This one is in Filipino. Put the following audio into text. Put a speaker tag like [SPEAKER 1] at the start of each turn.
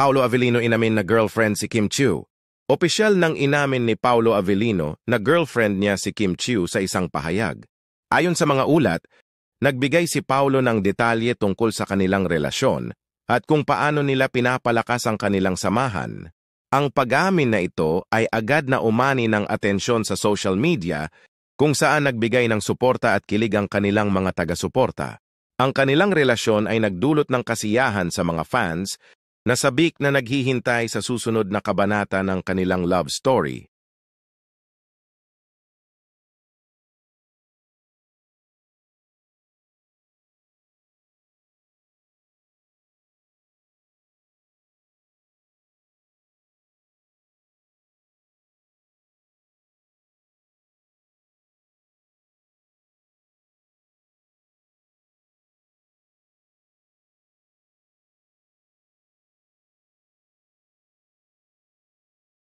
[SPEAKER 1] Paolo Avellino inamin na girlfriend si Kim Chiu. Opisyal nang inamin ni Paolo Avellino na girlfriend niya si Kim Chiu sa isang pahayag. Ayon sa mga ulat, nagbigay si Paolo ng detalye tungkol sa kanilang relasyon at kung paano nila pinapalakas ang kanilang samahan. Ang pag-amin na ito ay agad na umani ng atensyon sa social media kung saan nagbigay ng suporta at kilig ang kanilang mga taga-suporta. Ang kanilang relasyon ay nagdulot ng kasiyahan sa mga fans na sabik na naghihintay sa susunod na kabanata ng kanilang love story.